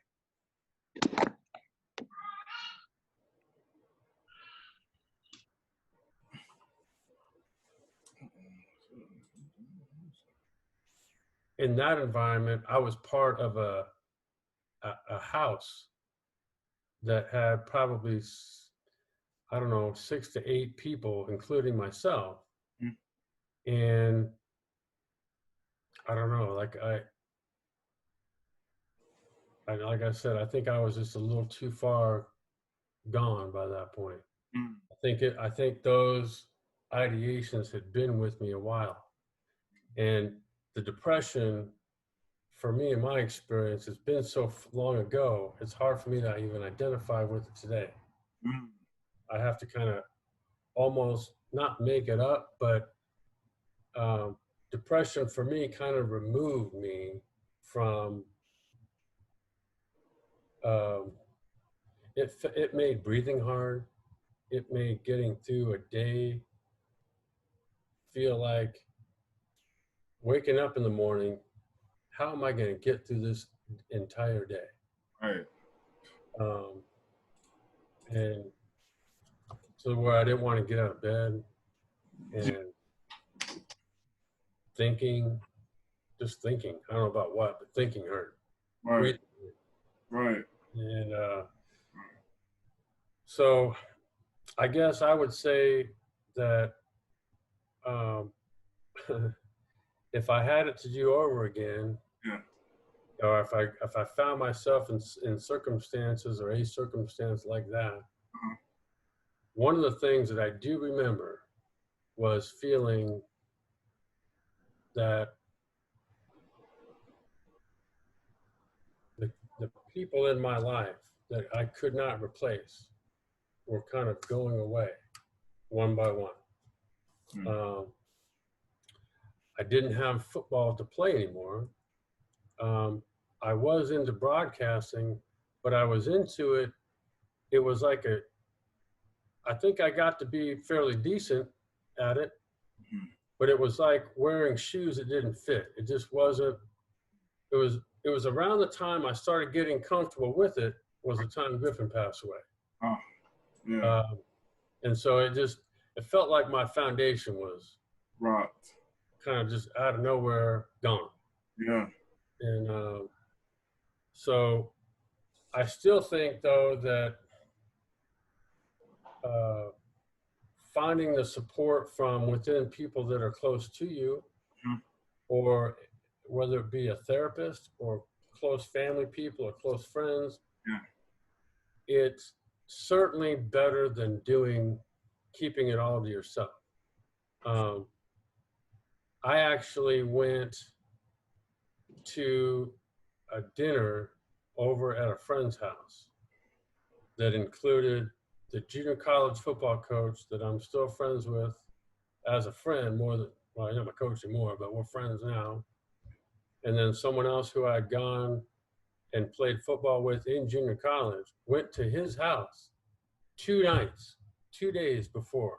In that environment, I was part of a house that had probably, I don't know, 6 to 8 people, including myself.
Mm.
And I don't know, like I said, I think I was just a little too far gone by that point.
Mm.
I think those ideations had been with me a while. And the depression, for me, in my experience, it's been so long ago, it's hard for me to even identify with it today.
Mm.
I have to kind of almost not make it up, but depression for me kind of removed me from, um, it made breathing hard. It made getting through a day feel like waking up in the morning, how am I going to get through this entire day?
Right.
And so where I didn't want to get out of bed and just thinking, I don't know about what, but thinking hurt.
Right.
Breathing.
Right.
And so I guess I would say that if I had it to do over again,
Yeah.
or if I found myself in circumstances or a circumstance like that, one of the things that I do remember was feeling that the people in my life that I could not replace were kind of going away one by one. I didn't have football to play anymore. I was into broadcasting, but I was into it. It was like I think I got to be fairly decent at it, but it was like wearing shoes that didn't fit. It just wasn't, it was around the time I started getting comfortable with it was the time Griffin passed away.
Oh, yeah.
And so it felt like my foundation was
Rocked.
kind of just out of nowhere gone.
Yeah.
And so I still think, though, that finding the support from within people that are close to you, or whether it be a therapist or close family people or close friends, it's certainly better than keeping it all to yourself. I actually went to a dinner over at a friend's house that included the junior college football coach that I'm still friends with as a friend, more than, well, I'm not my coach anymore, but we're friends now. And then someone else who I'd gone and played football with in junior college went to his house 2 nights, 2 days before.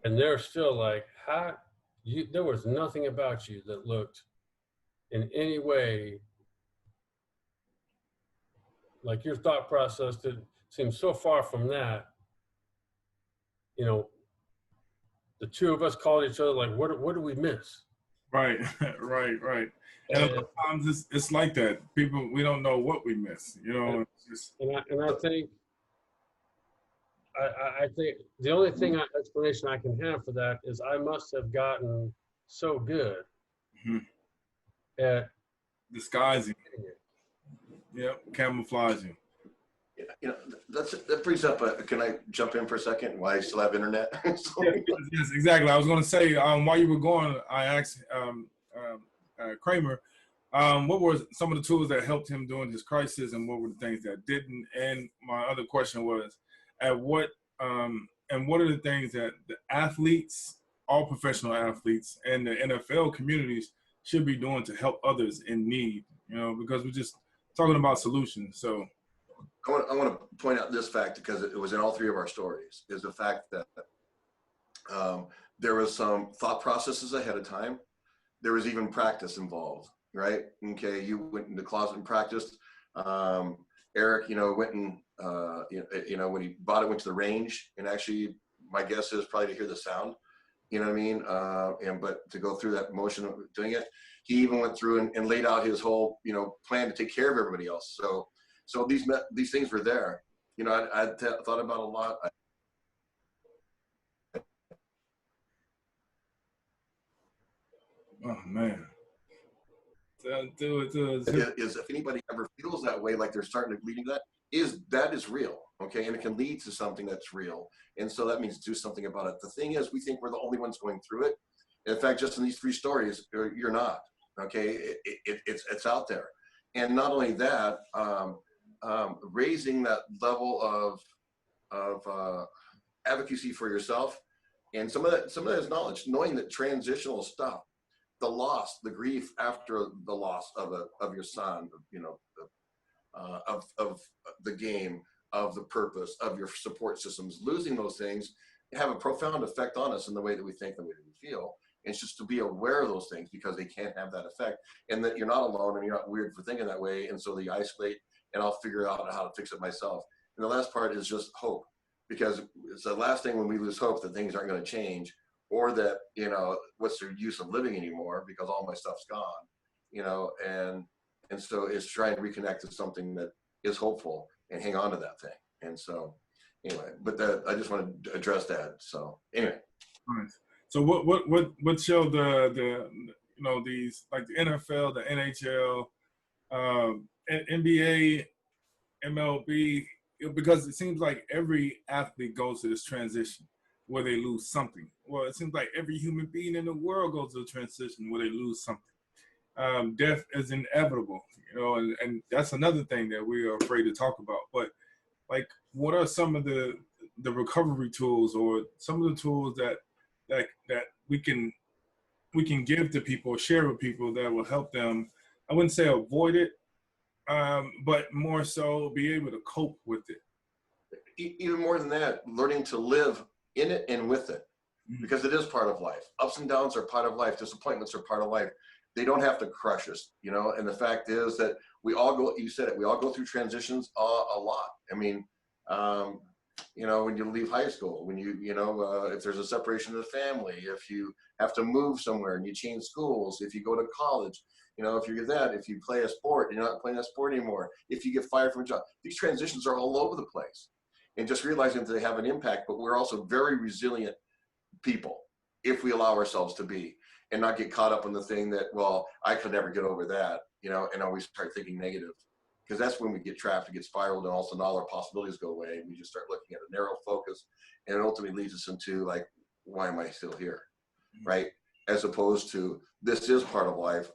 And they're still like, there was nothing about you that looked in any way like your thought process seemed so far from that. You know, the two of us called each other like, what do we miss?
Right, right. And a lot
And
of times it's like that. People, we don't know what we miss. You know, it's just,
I think I think the only explanation I can have for that is I must have gotten so good
mhm,
at
disguising.
getting it.
Yep, camouflaging.
That brings up. Can I jump in for a second? Why I still have internet?
Yes, yes, exactly. I was going to say, while you were going, I asked Kramer, what were some of the tools that helped him during his crisis, and what were the things that didn't? And my other question was, and what are the things that the athletes, all professional athletes, and the NFL communities should be doing to help others in need? You know, because we're just talking about solutions. So,
I want to point out this fact because it was in all three of our stories. Is the fact that there was some thought processes ahead of time. There was even practice involved, right? Okay, you went in the closet and practiced. Erik, went and when he bought it, went to the range, and actually, my guess is probably to hear the sound. You know what I mean? But to go through that motion of doing it, he even went through and laid out his whole plan to take care of everybody else. So these things were there. I thought about a lot.
oh man, do it.
Is if anybody ever feels that way, like they're starting to leading that is real, okay, and it can lead to something that's real, and so that means do something about it. The thing is, we think we're the only ones going through it. In fact, just in these three stories, you're not, okay. It's out there, and not only that, raising that level of advocacy for yourself, and some of that is knowledge, knowing that transitional stuff, the loss, the grief after the loss of your son, of the game, of the purpose, of your support systems, losing those things have a profound effect on us in the way that we think, the way that we feel. And it's just to be aware of those things because they can have that effect, and that you're not alone and you're not weird for thinking that way. And so they isolate, and I'll figure out how to fix it myself. And the last part is just hope, because it's the last thing when we lose hope that things aren't going to change, or that, what's the use of living anymore because all my stuff's gone, and so it's trying to reconnect to something that is hopeful and hang on to that thing. And so anyway, but I just want to address that. So anyway.
Nice. So what show the these, like the NFL, the NHL, NBA, MLB, because it seems like every athlete goes to this transition where they lose something. Well, it seems like every human being in the world goes to a transition where they lose something. Death is inevitable, and that's another thing that we are afraid to talk about. But like, what are some of the recovery tools, or some of the tools that we can give to people, share with people, that will help them? I wouldn't say avoid it, but more so be able to cope with it.
Even more than that, learning to live in it and with it, because it is part of life. Ups and downs are part of life. Disappointments are part of life. They don't have to crush us, and the fact is that we all go, you said it, we all go through transitions a lot. I mean, when you leave high school, when if there's a separation of the family, if you have to move somewhere and you change schools, if you go to college, if you get that, if you play a sport, you're not playing that sport anymore, if you get fired from a job, these transitions are all over the place. And just realizing that they have an impact, but we're also very resilient people if we allow ourselves to be, and not get caught up in the thing that, well, I could never get over that, and always start thinking negative, because that's when we get trapped and get spiraled, and also all our possibilities go away, and we just start looking at a narrow focus, and it ultimately leads us into, like, why am I still here, right? As opposed to, this is part of life,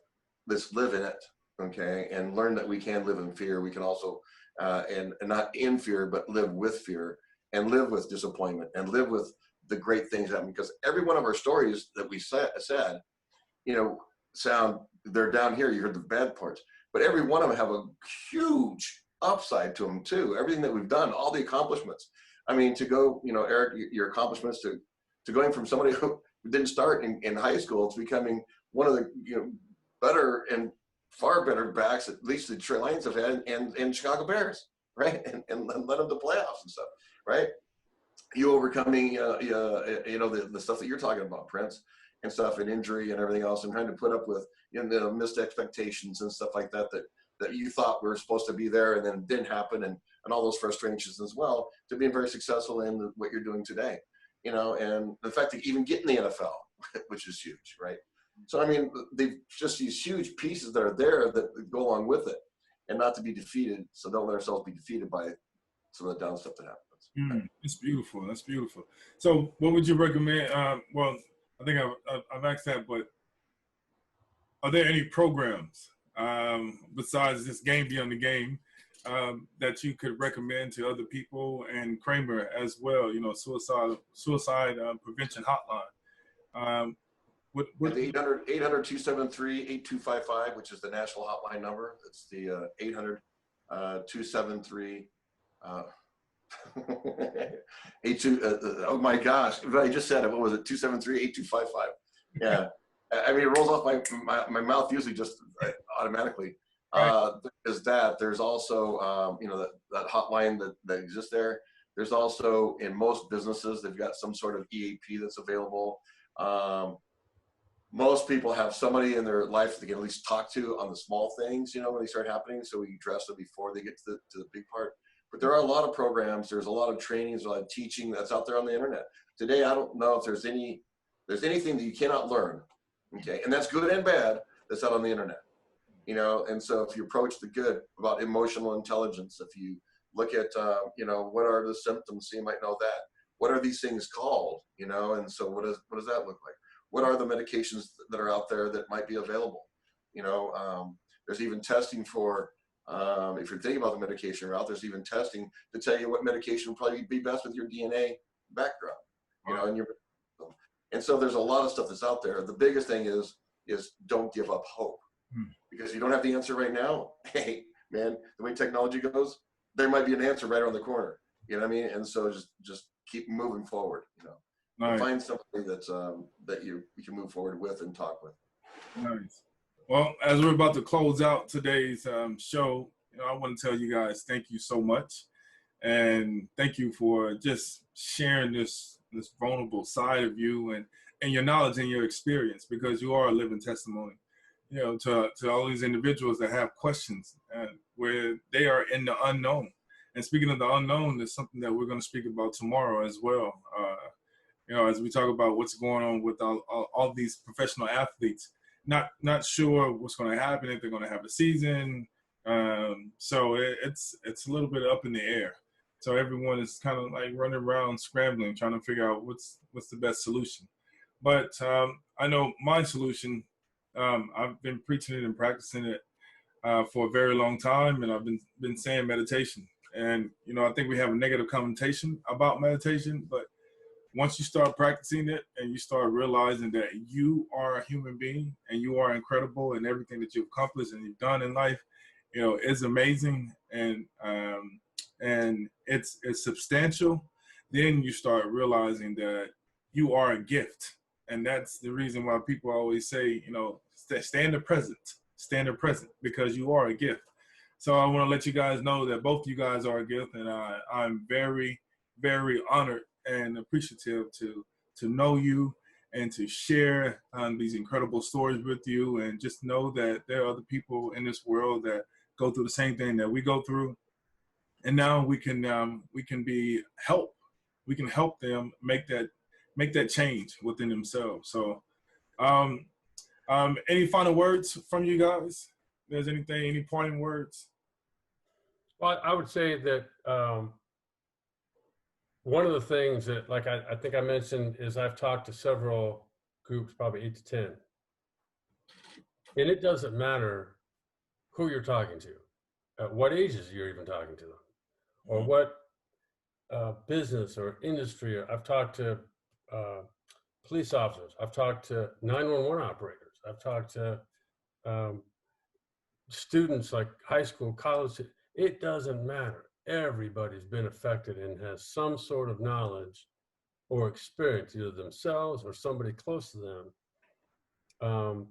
let's live in it, okay, and learn that we can live in fear. We can also and not in fear, but live with fear, and live with disappointment, and live with the great things happen. Because every one of our stories that we said, they're down here, you heard the bad parts, but every one of them have a huge upside to them too. Everything that we've done, all the accomplishments. I mean, to go, Erik, your accomplishments to going from somebody who didn't start in high school to becoming one of the better and far better backs, at least the Detroit Lions have had, and Chicago Bears, right? And led them to playoffs and stuff, right? you overcoming, the stuff that you're talking about, Prince, and stuff, and injury and everything else, and trying to put up with, missed expectations and stuff like that, that you thought were supposed to be there and then didn't happen, and all those frustrations as well, to being very successful in what you're doing today, and the fact that you even get in the NFL, which is huge, right? So, I mean, they've just these huge pieces that are there that go along with it, and not to be defeated. So don't let ourselves be defeated by some of the down stuff that happens.
It's beautiful. That's beautiful. So what would you recommend? Well, I think I've asked that, but are there any programs besides this Game Beyond the Game that you could recommend to other people, and Kramer as well? Suicide prevention hotline. What
At the 800-273-8255, which is the national hotline number. It's the 800-273. 82. Oh my gosh! I just said it. What was it? 273-8255. Yeah. I mean, it rolls off my mouth usually just automatically. There's that. There's also that hotline that exists there. There's also, in most businesses, they've got some sort of EAP that's available. Most people have somebody in their life that they can at least talk to on the small things, when they start happening, so we address them before they get to the big part. But there are a lot of programs, there's a lot of trainings, a lot of teaching that's out there on the internet. Today, I don't know if there's anything that you cannot learn, okay? And that's good and bad, that's out on the internet, And so if you approach the good about emotional intelligence, if you look at, what are the symptoms, so you might know that. What are these things called, And so what does that look like? What are the medications that are out there that might be available? There's even testing for, if you're thinking about the medication route, there's even testing to tell you what medication would probably be best with your DNA background, and so there's a lot of stuff that's out there. The biggest thing is don't give up hope, because you don't have the answer right now. Hey, man, the way technology goes, there might be an answer right around the corner. You know what I mean? And so just keep moving forward.
Nice.
Find something that's that you can move forward with and talk with.
Nice. Well, as we're about to close out today's show, I want to tell you guys thank you so much, and thank you for just sharing this vulnerable side of you and your knowledge and your experience, because you are a living testimony, to all these individuals that have questions where they are in the unknown. And speaking of the unknown, there's something that we're going to speak about tomorrow as well. As we talk about what's going on with all these professional athletes, not sure what's going to happen, if they're going to have a season. So it's a little bit up in the air. So everyone is kind of like running around scrambling, trying to figure out what's the best solution. But I know my solution. I've been preaching it and practicing it for a very long time, and I've been saying meditation. And I think we have a negative connotation about meditation, but once you start practicing it and you start realizing that you are a human being and you are incredible, and everything that you've accomplished and you've done in life, is amazing, and it's substantial, then you start realizing that you are a gift. And that's the reason why people always say, stay in the present, because you are a gift. So I want to let you guys know that both you guys are a gift, and I'm very, very honored and appreciative to know you and to share these incredible stories with you, and just know that there are other people in this world that go through the same thing that we go through, and now we can help them make that change within themselves. So any final words from you guys? If there's any parting words?
Well, I would say that one of the things that, like I think I mentioned, is I've talked to several groups, probably 8 to 10. And it doesn't matter who you're talking to, at what ages you're even talking to them, or what business or industry. I've talked to police officers. I've talked to 911 operators. I've talked to students, like high school, college. It doesn't matter. Everybody's been affected and has some sort of knowledge or experience, either themselves or somebody close to them.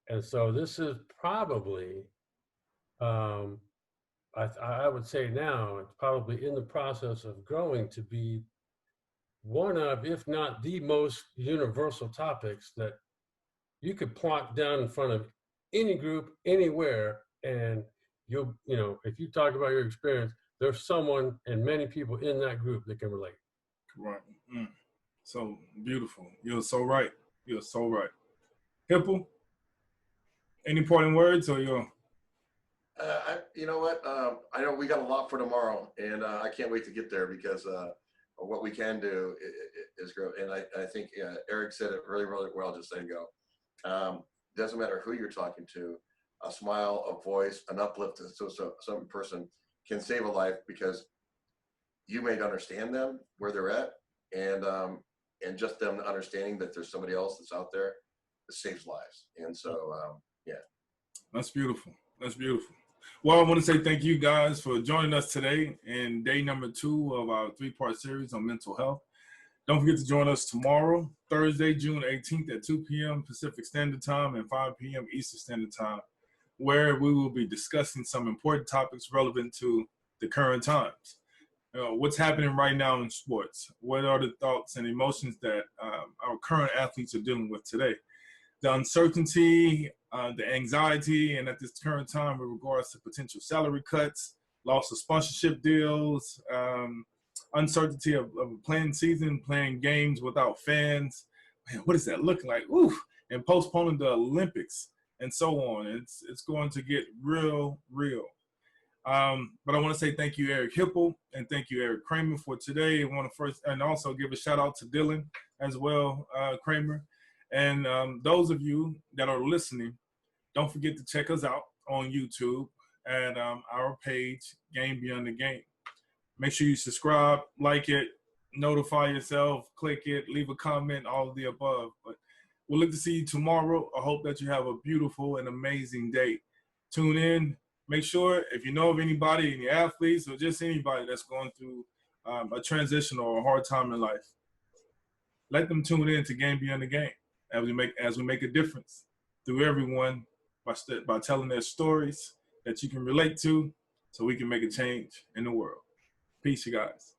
And so this is probably, I would say now, it's probably in the process of growing to be one of, if not the most universal topics that you could plonk down in front of any group, anywhere, and if you talk about your experience, there's someone and many people in that group that can relate.
Right. So beautiful. You're so right. You're so right. Hipple, any parting words or your?
You know what? I know we got a lot for tomorrow, and I can't wait to get there because what we can do is grow. And I think Erik said it really, really well just a second ago. Doesn't matter who you're talking to, a smile, a voice, an uplift to some person can save a life because you may understand them where they're at, and just them understanding that there's somebody else that's out there that saves lives. And so, yeah.
That's beautiful. That's beautiful. Well, I want to say thank you guys for joining us today in day number 2 of our 3-part series on mental health. Don't forget to join us tomorrow, Thursday, June 18th at 2 p.m. Pacific Standard Time and 5 p.m. Eastern Standard Time, where we will be discussing some important topics relevant to the current times. What's happening right now in sports? What are the thoughts and emotions that our current athletes are dealing with today? The uncertainty, the anxiety, and at this current time with regards to potential salary cuts, loss of sponsorship deals, uncertainty of playing season, playing games without fans. Man, what does that look like? Oof. And postponing the Olympics and so on. It's going to get real, real. But I want to say thank you, Erik Hipple, and thank you, Erik Kramer, for today. I want to first, and also give a shout out to Dylan as well, Kramer. And those of you that are listening, don't forget to check us out on YouTube at our page, Game Beyond the Game. Make sure you subscribe, like it, notify yourself, click it, leave a comment, all of the above. But we'll look to see you tomorrow. I hope that you have a beautiful and amazing day. Tune in. Make sure if you know of anybody, any athletes, or just anybody that's going through a transition or a hard time in life, let them tune in to Game Beyond the Game as we make a difference through everyone by telling their stories that you can relate to, so we can make a change in the world. Peace, you guys.